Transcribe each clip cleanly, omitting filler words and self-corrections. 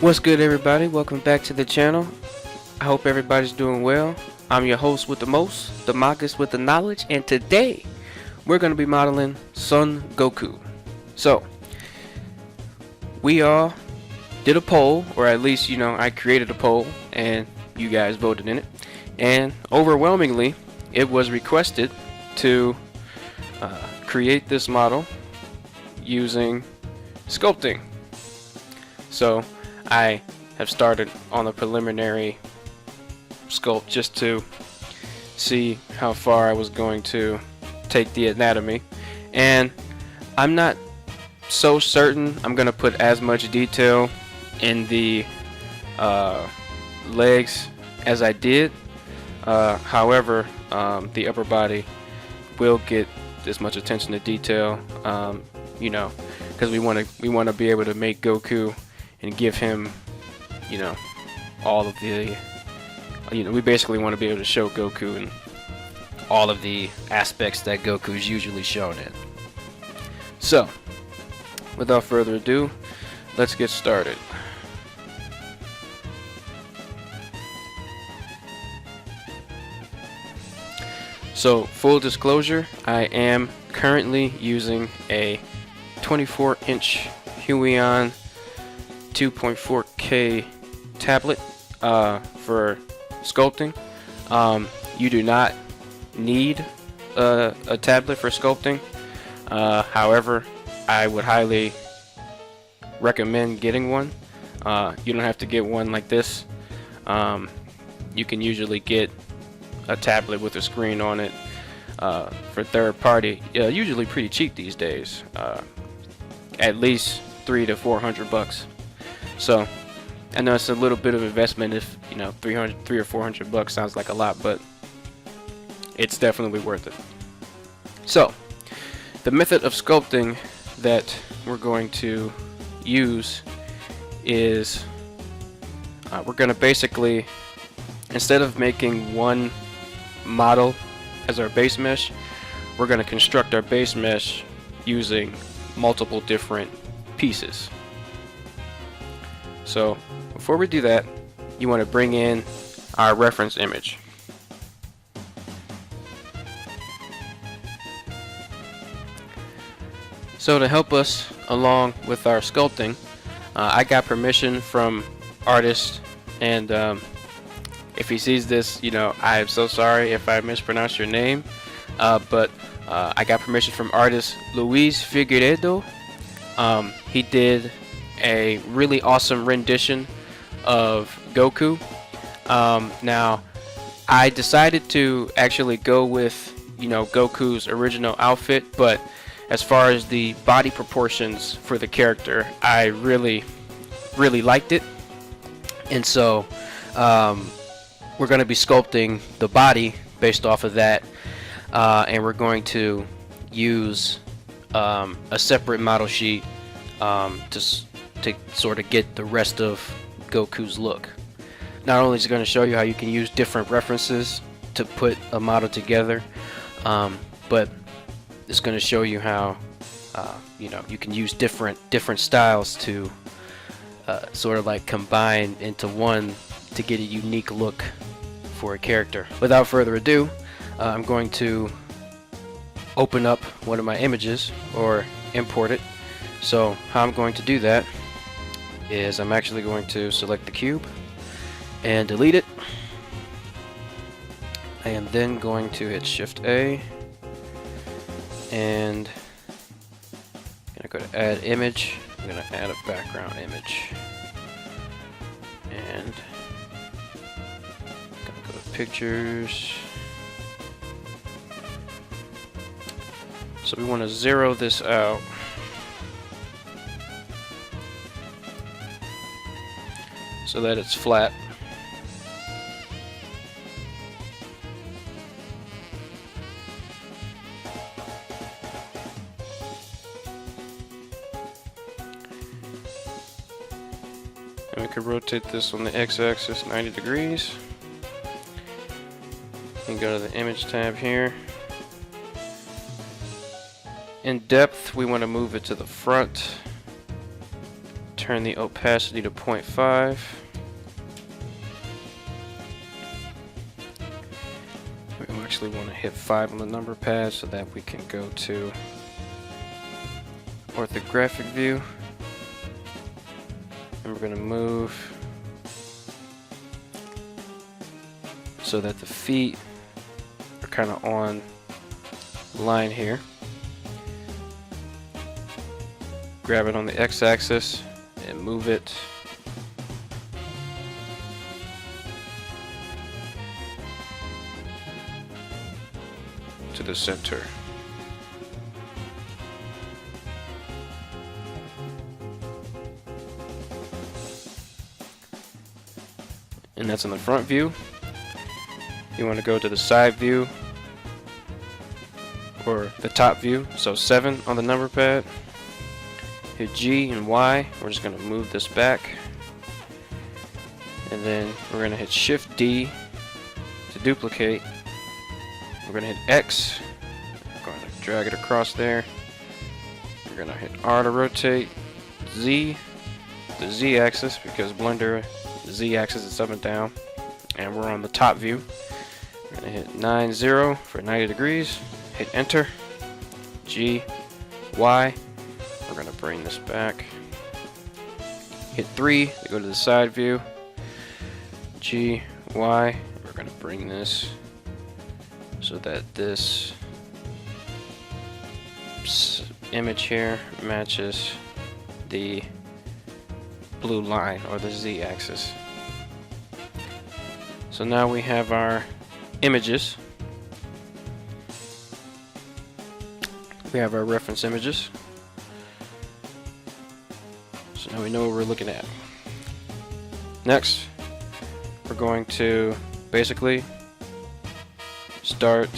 What's good, everybody? Welcome back to the channel. I hope everybody's doing well. I'm your host with the most, the Magus with the knowledge, and today we're going to be modeling Son Goku. So, we all did a poll, or at least, I created a poll, and you guys voted in it. And overwhelmingly, it was requested to create this model using sculpting. So, I have started on a preliminary sculpt just to see how far I was going to take the anatomy, and I'm not so certain I'm gonna put as much detail in the legs as I did. However, the upper body will get this much attention to detail, because we want to be able to make Goku and give him, all of the, we basically want to be able to show Goku in all of the aspects that Goku is usually shown in. So, without further ado, let's get started. So, full disclosure, I am currently using a 24-inch Huion 2.4K tablet for sculpting. You do not need a tablet for sculpting. However, I would highly recommend getting one. You don't have to get one like this. You can usually get a tablet with a screen on it for third party, usually pretty cheap these days, at least $300 to $400. So I know it's a little bit of investment if $300 or $400 sounds like a lot, but it's definitely worth it. So the method of sculpting that we're going to use is we're going to basically, instead of making one model as our base mesh, we're going to construct our base mesh using multiple different pieces. So before we do that, you want to bring in our reference image. So to help us along with our sculpting, I got permission from artist, and if he sees this, I am so sorry if I mispronounce your name, but I got permission from artist Luis Figueiredo. He did a really awesome rendition of Goku. Now, I decided to actually go with Goku's original outfit, but as far as the body proportions for the character, I really liked it, and so we're going to be sculpting the body based off of that, and we're going to use a separate model sheet to sort of get the rest of Goku's look. Not only is it going to show you how you can use different references to put a model together, but it's going to show you how you can use different styles to sort of like combine into one to get a unique look for a character. Without further ado, I'm going to open up one of my images or import it. So how I'm going to do that is I'm actually going to select the cube and delete it. I am then going to hit Shift A, and I'm going to go to add image. I'm going to add a background image, and I'm going to go to pictures. So we want to zero this out. So that it's flat. And we could rotate this on the x-axis 90 degrees. And go to the image tab here. In depth, we want to move it to the front. turn the opacity to 0.5. We actually want to hit 5 on the number pad so that we can go to orthographic view. And we're going to move so that the feet are kind of on line here. Grab it on the x-axis and move it to the center. And that's in the front view. You want to go to the side view or the top view, so 7 on the number pad. Hit G and Y. We're just going to move this back. And then we're going to hit Shift D to duplicate. We're going to hit X. We're going to drag it across there. We're going to hit R to rotate. Z, the Z axis, because Blender, the Z axis is up and down. And we're on the top view. We're going to hit 90 for 90 degrees. Hit Enter. G, Y. We're going to bring this back. Hit 3 to go to the side view. G, Y. We're going to bring this so that this image here matches the blue line or the Z axis. So now we have our images. We have our reference images. So now we know what we're looking at. Next, we're going to basically start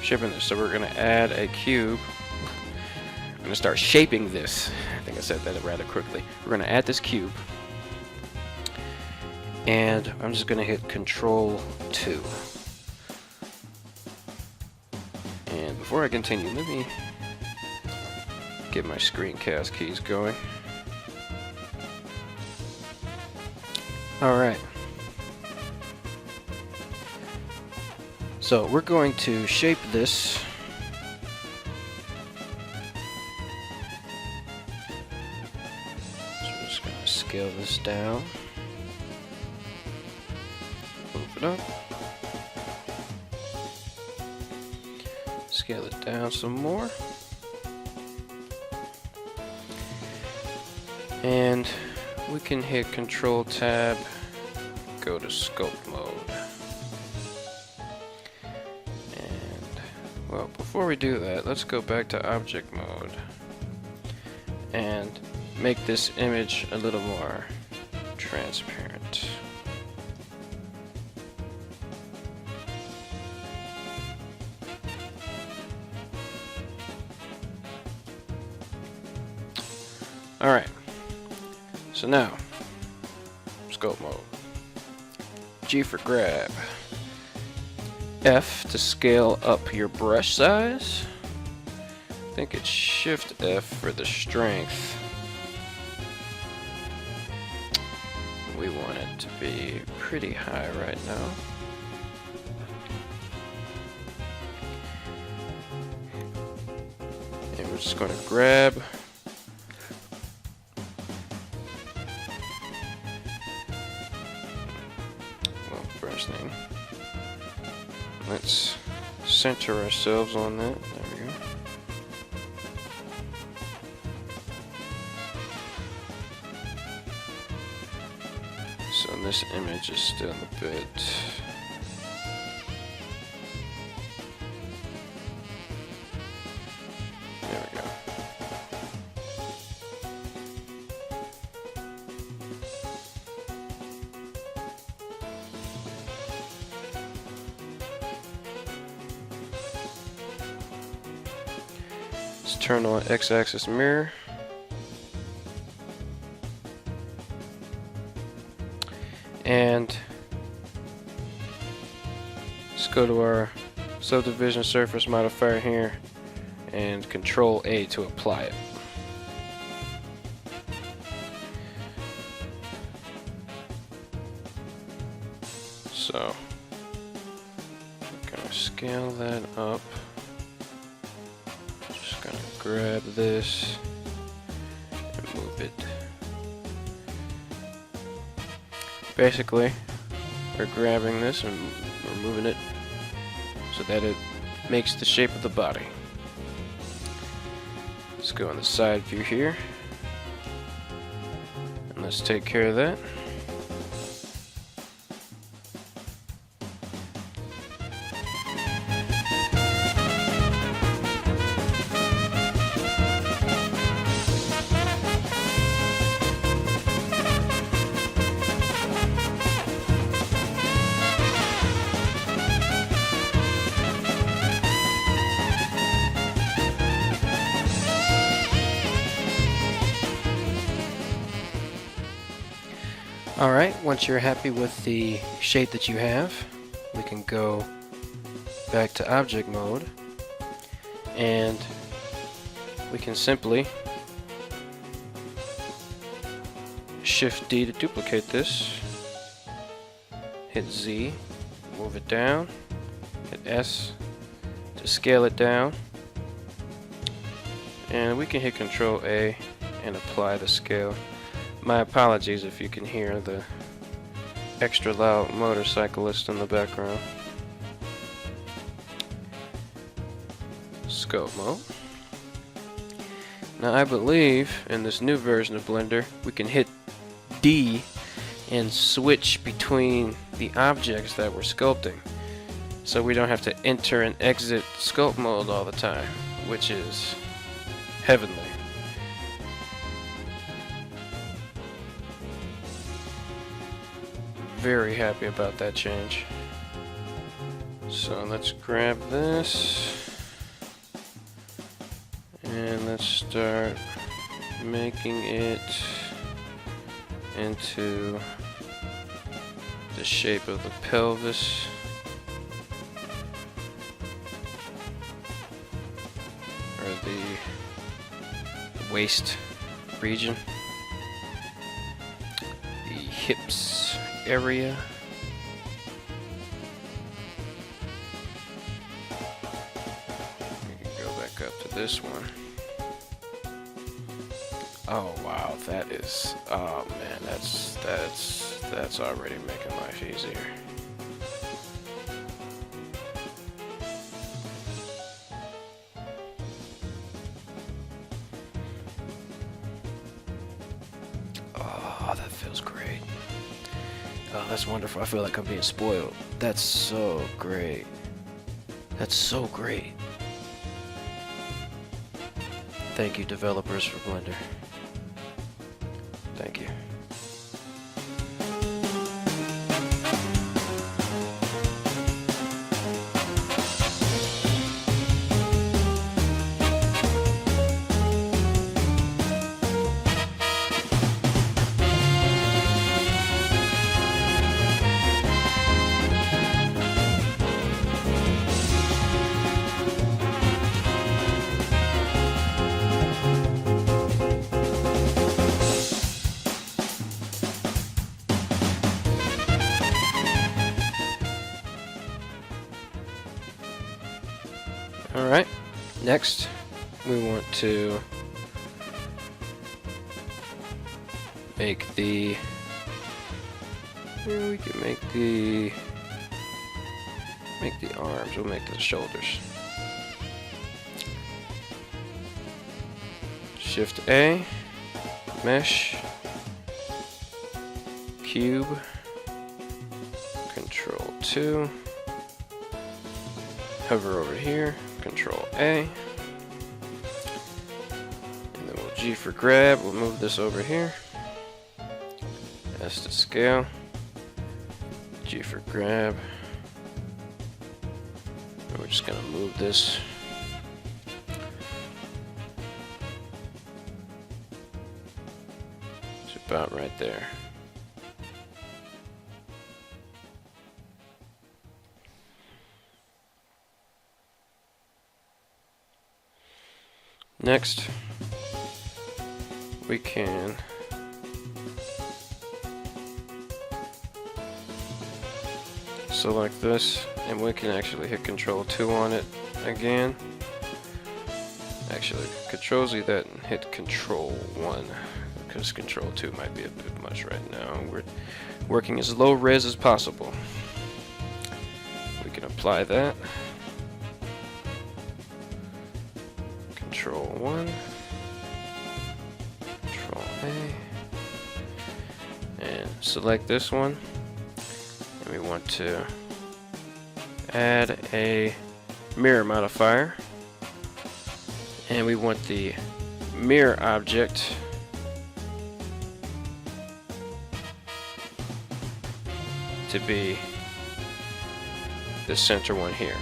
shaping this. So we're going to add a cube. I'm going to start shaping this. I think I said that rather quickly. We're going to add this cube. And I'm just going to hit Control 2. And before I continue, let me get my screencast keys going. Alright. So we're going to shape this. So we're just going to scale this down. Move it up. Scale it down some more. And we can hit Control Tab, go to Sculpt Mode. And, well, before we do that, let's go back to Object Mode and make this image a little more transparent. Alright. So now, scope mode. G for grab. F to scale up your brush size. I think it's Shift F for the strength. We want it to be pretty high right now. And we're just going to grab name. Let's center ourselves on that. There we go. So this image is still a bit there we go. Let's turn on x-axis mirror. And let's go to our subdivision surface modifier here and Control A to apply it. So I'm gonna scale that up. Just gonna grab this and move it. Basically, we're grabbing this and we're moving it so that it makes the shape of the body. Let's go on the side view here. And let's take care of that. Alright, once you're happy with the shape that you have, we can go back to object mode and we can simply Shift D to duplicate this, hit Z, move it down, hit S to scale it down, and we can hit Control A and apply the scale. My apologies if you can hear the extra loud motorcyclist in the background. Scope mode. Now I believe in this new version of Blender we can hit D and switch between the objects that we're sculpting, so we don't have to enter and exit sculpt mode all the time, which is heavenly. Very happy about that change. So let's grab this and let's start making it into the shape of the pelvis. Or the waist region. The hips area. We can go back up to this one. Oh wow, that is, oh man, that's already making life easier. Oh, that feels great. Oh, that's wonderful. I feel like I'm being spoiled. That's so great. That's so great. Thank you, developers, for Blender. Thank you. Alright, next we want to make the, we can make the arms, we'll make the shoulders. Shift A, mesh, cube, Control 2, hover over here, Control A, and then we'll G for grab, we'll move this over here, S to scale, G for grab, and we're just going to move this to about right there. Next, we can select this, and we can actually hit Control 2 on it again. Actually, Control Z that and hit Control 1, because Control 2 might be a bit much right now. We're working as low res as possible. We can apply that. Control 1, Control A, and select this one. And we want to add a mirror modifier. And we want the mirror object to be the center one here.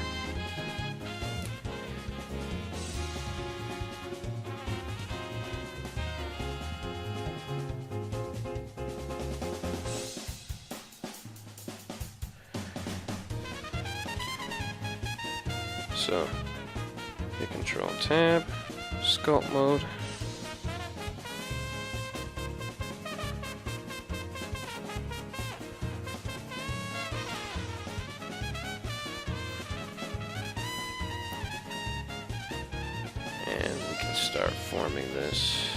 So hit Control Tab, Sculpt Mode. And we can start forming this.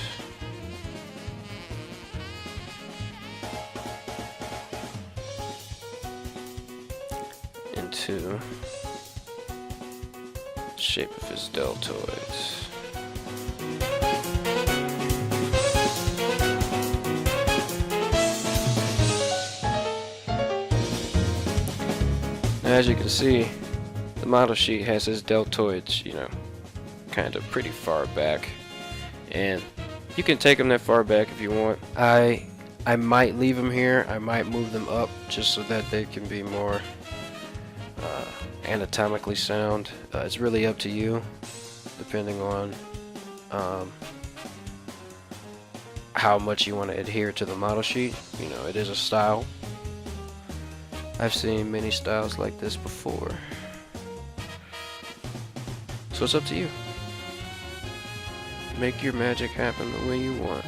Into shape of his deltoids. Now, as you can see, the model sheet has his deltoids, you know, kind of pretty far back, and you can take them that far back if you want. I might leave them here. I might move them up just so that they can be more anatomically sound. It's really up to you, depending on how much you want to adhere to the model sheet. You know, it is a style. I've seen many styles like this before, so it's up to you. Make your magic happen the way you want.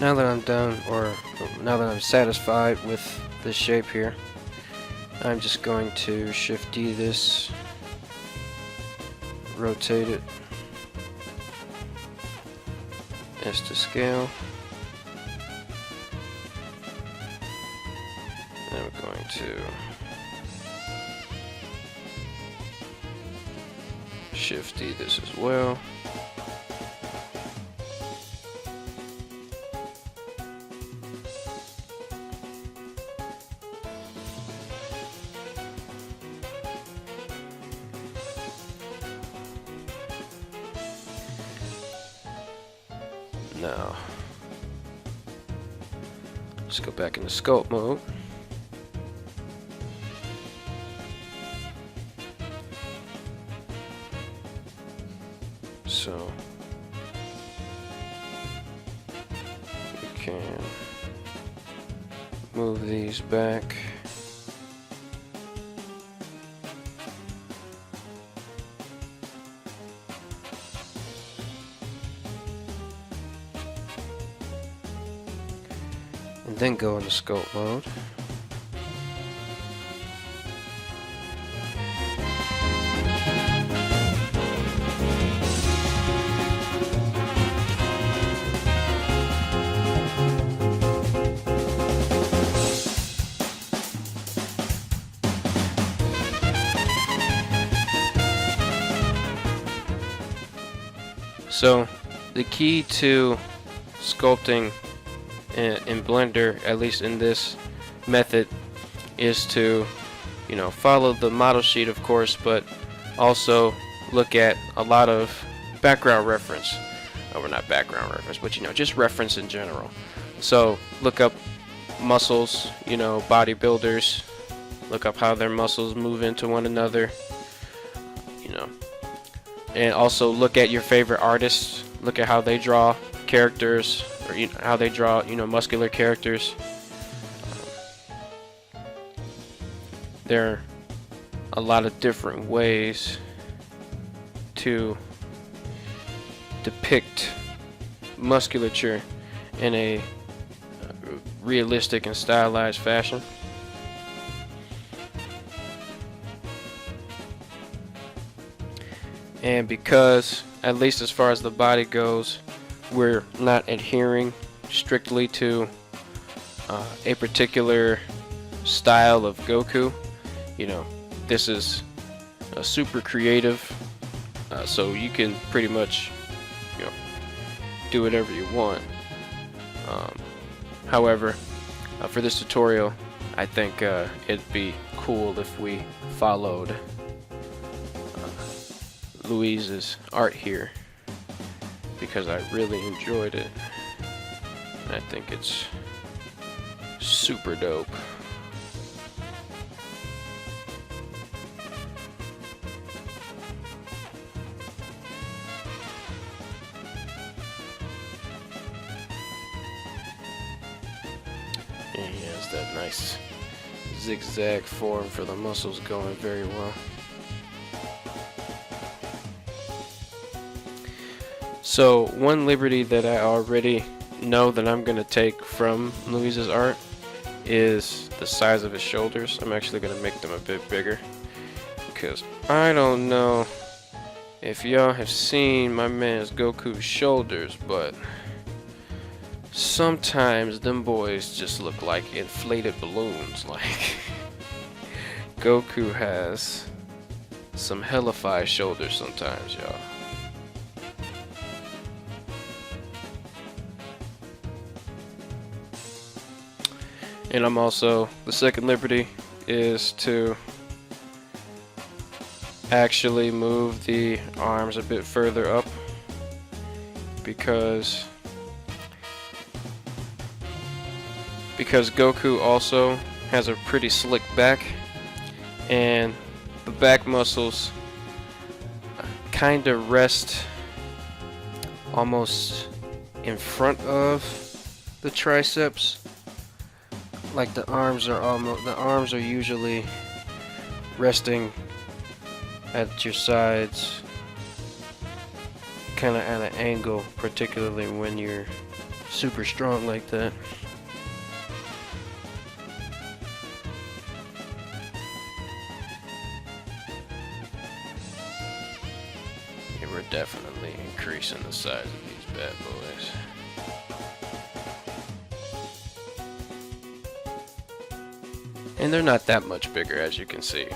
Now that I'm done, or now that I'm satisfied with this shape here, I'm just going to Shift D this, rotate it, S to scale, and I'm going to Shift D this as well. Now, let's go back into sculpt mode. So, we can move these back. And then go into sculpt mode. So the key to sculpting in Blender, at least in this method, is to, you know, follow the model sheet, of course, but also look at a lot of background reference. Or not background reference, but, you know, just reference in general. So look up muscles, you know, bodybuilders, look up how their muscles move into one another, you know, and also look at your favorite artists, look at how they draw characters, or how they draw, you know, muscular characters. There are a lot of different ways to depict musculature in a realistic and stylized fashion. And because, at least as far as the body goes, we're not adhering strictly to a particular style of Goku, you know, this is super creative, so you can pretty much, you know, do whatever you want. However, for this tutorial, I think it'd be cool if we followed Louise's art here, because I really enjoyed it. I think it's super dope. And he has that nice zigzag form for the muscles going very well. So one liberty that I already know that I'm going to take from Louise's art is the size of his shoulders. I'm actually going to make them a bit bigger, because I don't know if y'all have seen my man's Goku's shoulders, but sometimes them boys just look like inflated balloons. Like, Goku has some hellified shoulders sometimes, y'all. And I'm also, the second liberty is to actually move the arms a bit further up, because Goku also has a pretty slick back, and the back muscles kind of rest almost in front of the triceps. Like the arms are usually resting at your sides, kind of at an angle, particularly when you're super strong like that. Yeah, we're definitely increasing the size of these bad boys. And they're not that much bigger, as you can see.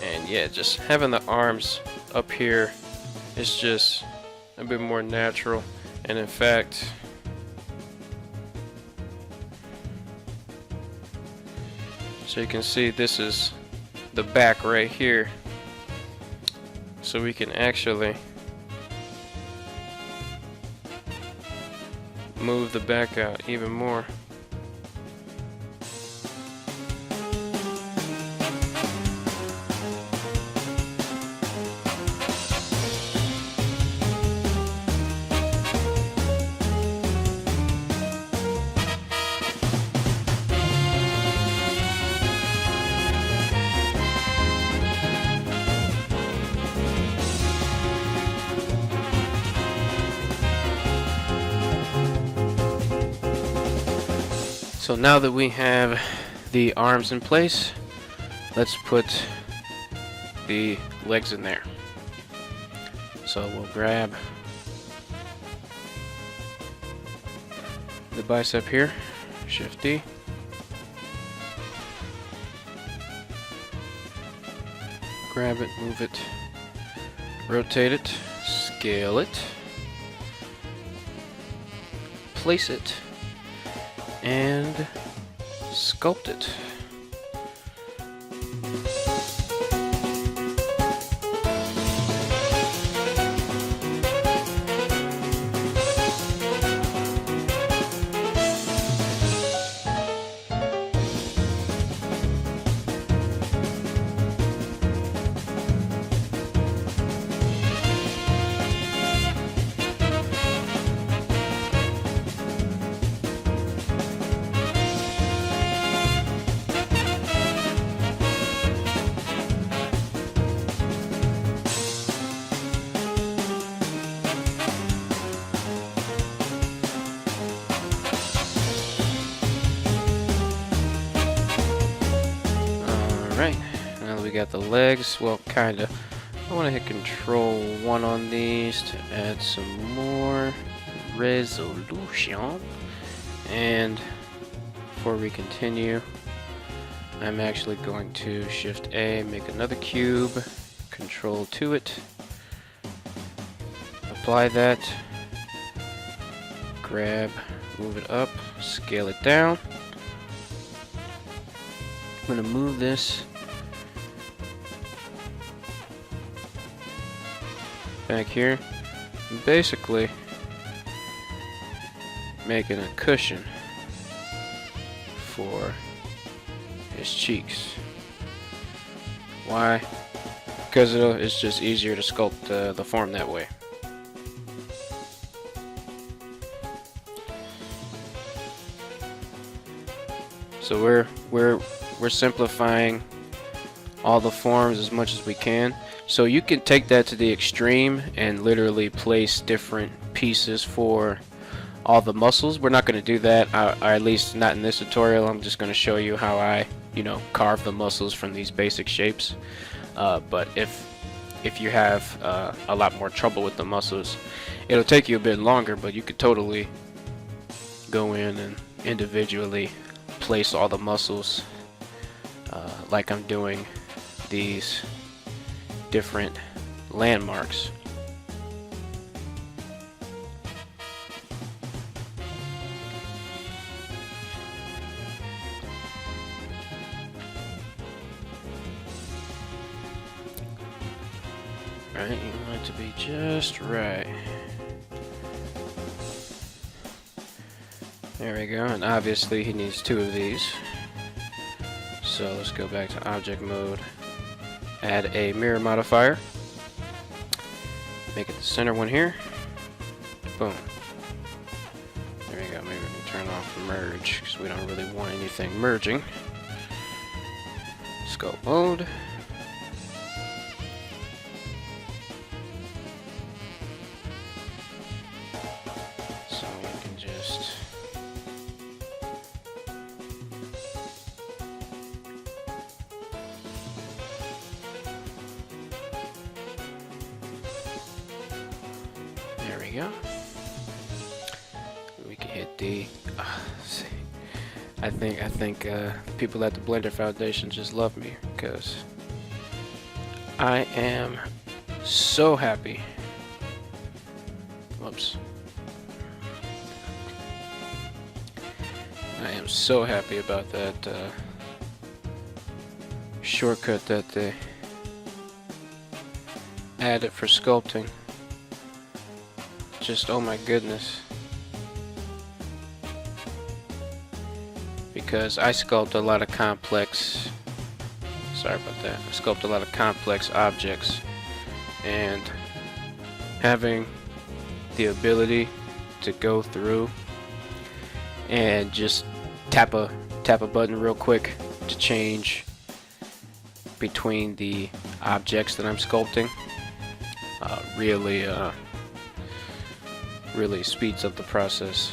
And yeah, just having the arms up here is just a bit more natural. And in fact, so you can see this is the back right here. So we can actually move the back out even more. So now that we have the arms in place, let's put the legs in there. So we'll grab the bicep here, Shift D. Grab it, move it, rotate it, scale it, place it, and sculpt it. got the legs. Well, kinda. I want to hit Control 1 on these to add some more resolution. And before we continue, I'm actually going to Shift A, make another cube, Control to it, apply that, grab, move it up, scale it down. I'm going to move this back here, and basically making a cushion for his cheeks. Why? Because it's just easier to sculpt the form that way. So we're simplifying all the forms as much as we can. So you can take that to the extreme and literally place different pieces for all the muscles. We're not going to do that, or at least not in this tutorial. I'm just going to show you how I, carve the muscles from these basic shapes. But if you have a lot more trouble with the muscles, it'll take you a bit longer, but you could totally go in and individually place all the muscles like I'm doing these different landmarks. Right, you want it to be just right. There we go, and obviously he needs 2 of these. So let's go back to object mode, add a mirror modifier, make it the center one here, boom. There we go, maybe we can turn off merge, because we don't really want anything merging. Sculpt mode. So you can just there we go. We can hit the see. I think people at the Blender Foundation just love me because I am so happy. Whoops. I am so happy about that shortcut that they added for sculpting. Just, oh my goodness. Because I sculpt a lot of complex, sorry about that, I sculpt a lot of complex objects, and having the ability to go through and just tap a button real quick to change between the objects that I'm sculpting really speeds up the process.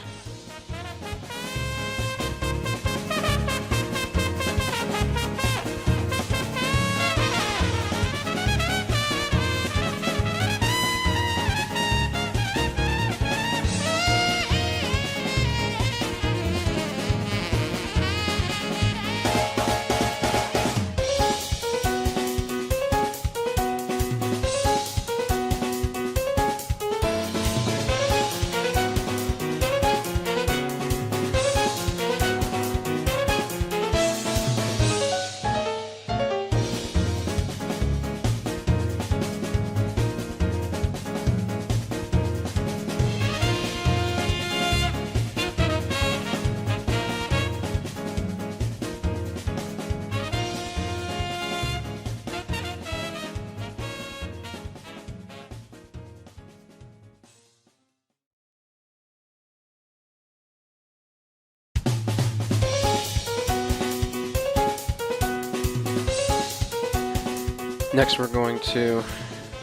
Next we're going to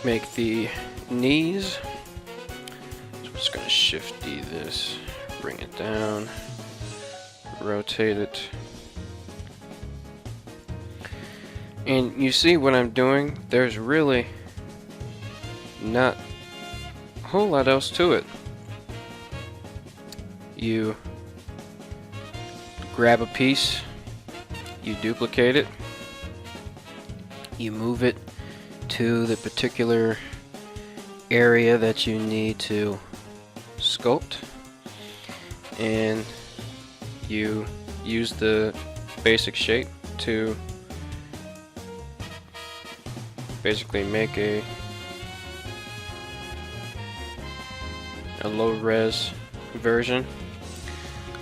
make the knees. So I'm just going to Shift D this, bring it down, rotate it, And you see what I'm doing? There's really not a whole lot else to it. You grab a piece, you duplicate it, you move it to the particular area that you need to sculpt, and you use the basic shape to basically make a low res version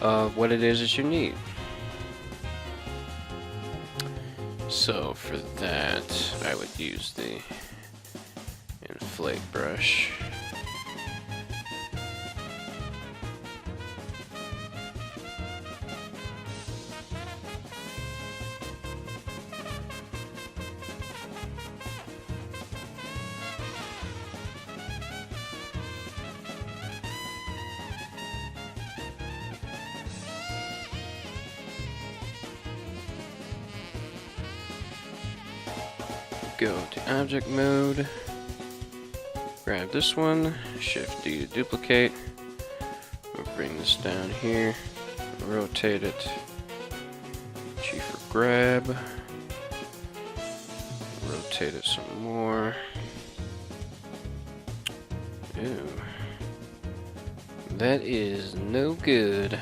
of what it is that you need. So for that, I would use the inflate brush. Go to object mode, grab this one, shift D to duplicate, we'll bring this down here, rotate it, G for grab, rotate it some more. Ew, that is no good.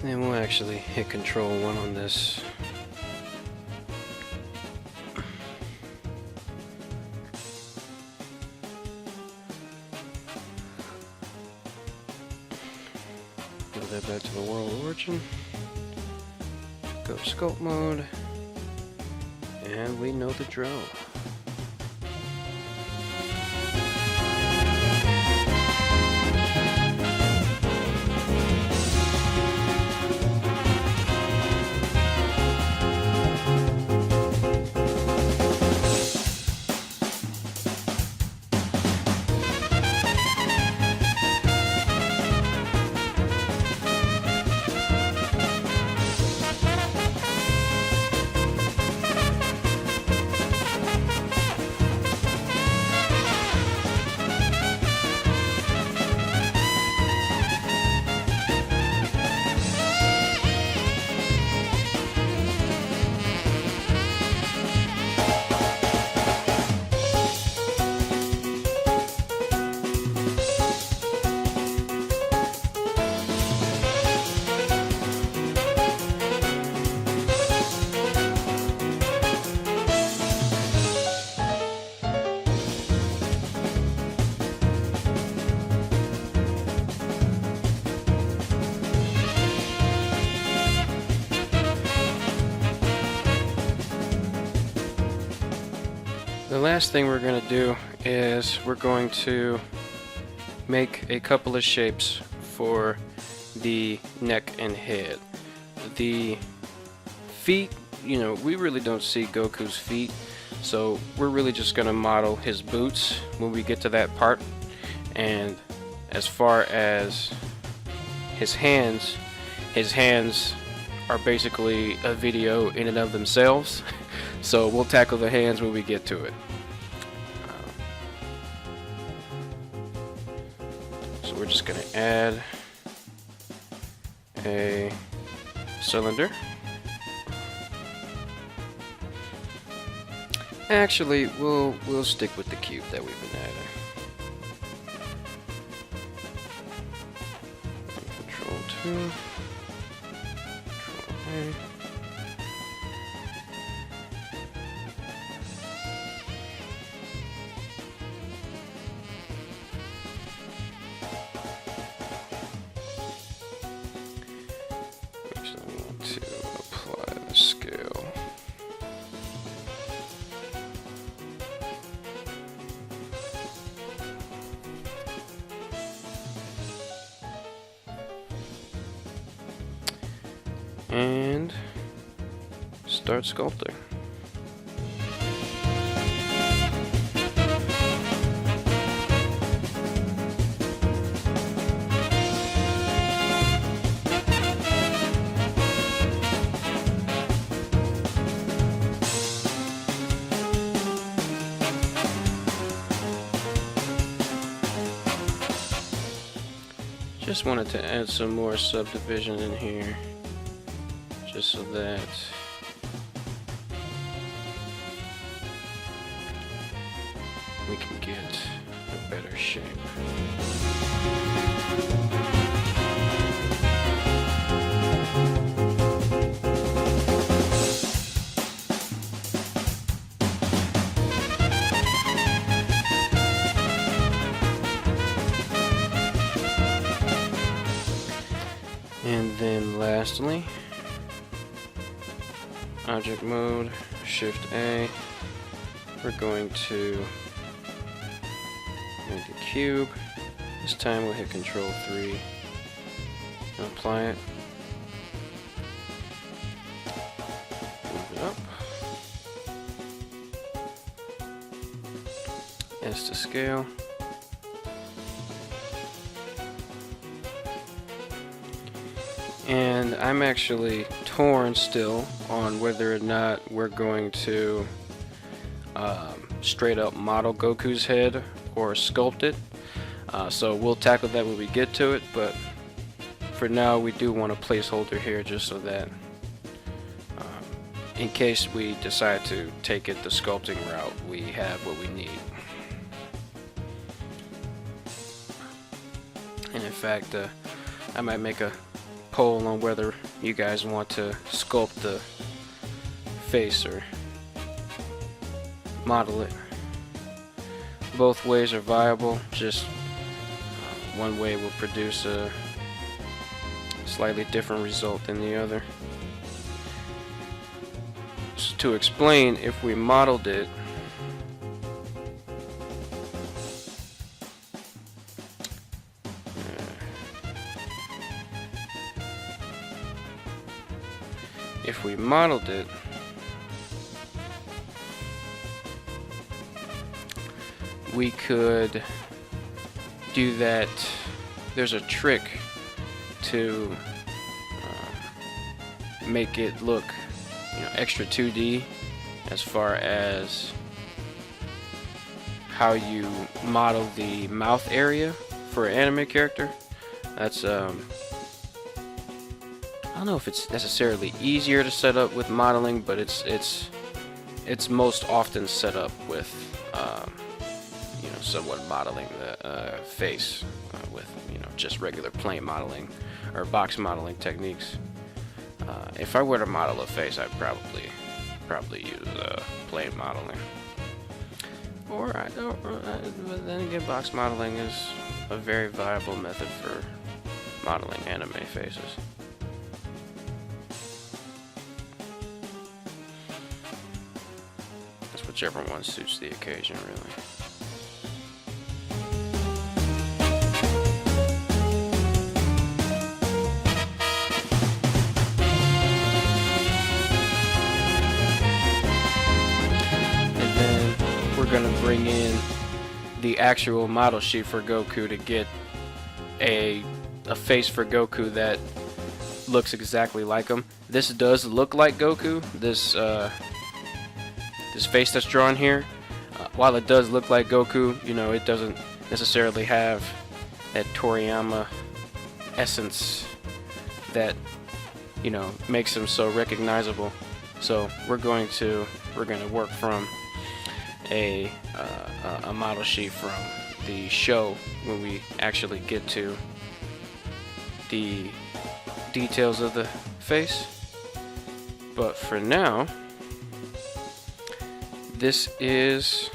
Then we'll actually hit Control 1 on this. Move that back to the world of origin. Go to sculpt mode. And we know the drill. The last thing we're going to do is we're going to make a couple of shapes for the neck and head. The feet, you know, we really don't see Goku's feet, so we're really just going to model his boots when we get to that part. And as far as his hands are basically a video in and of themselves. So we'll tackle the hands when we get to it. So we're just going to add a cylinder. Actually, we'll stick with the cube that we've been adding. Control 2. Control A. Actually, I want to apply the scale. And start sculpting. just wanted to add some more subdivision in here, just so that we can get a better shape. And then lastly, object mode, Shift A, we're going to make a cube. This time we'll hit Control 3 and apply it. Move it up. S to scale. And I'm actually torn still on whether or not we're going to straight up model Goku's head or sculpt it. So we'll tackle that when we get to it, but for now we do want a placeholder here just so that in case we decide to take it the sculpting route, we have what we need. And in fact, I might make a poll on whether you guys want to sculpt the face or model it. Both ways are viable, just one way will produce a slightly different result than the other. So to explain, if we modeled it, we could do that. There's a trick to make it look, extra 2D as far as how you model the mouth area for an anime character. That's I don't know if it's necessarily easier to set up with modeling, but it's most often set up with someone modeling the face with just regular plane modeling or box modeling techniques. If I were to model a face, I'd probably use plane modeling. Or but then again, box modeling is a very viable method for modeling anime faces. That's whichever one suits the occasion, really. Going to bring in the actual model sheet for Goku to get a face for Goku that looks exactly like him. This does look like Goku. This face that's drawn here, while it does look like Goku, it doesn't necessarily have that Toriyama essence that makes him so recognizable. So we're going to work from a model sheet from the show when we actually get to the details of the face. But for now, this is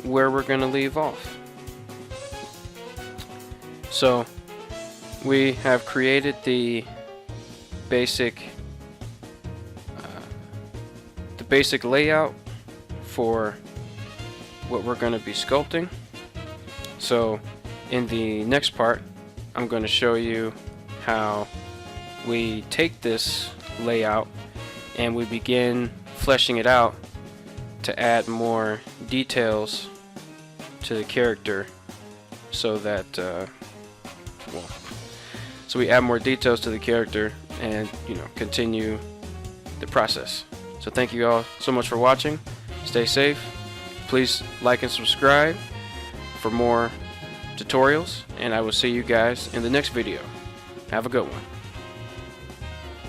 where we're going to leave off. So we have created the basic layout for what we're going to be sculpting. So in the next part, I'm going to show you how we take this layout and we begin fleshing it out to add more details to the character, so that so we add more details to the character and continue the process. So thank you all so much for watching. Stay safe. Please like and subscribe for more tutorials, and I will see you guys in the next video. Have a good one.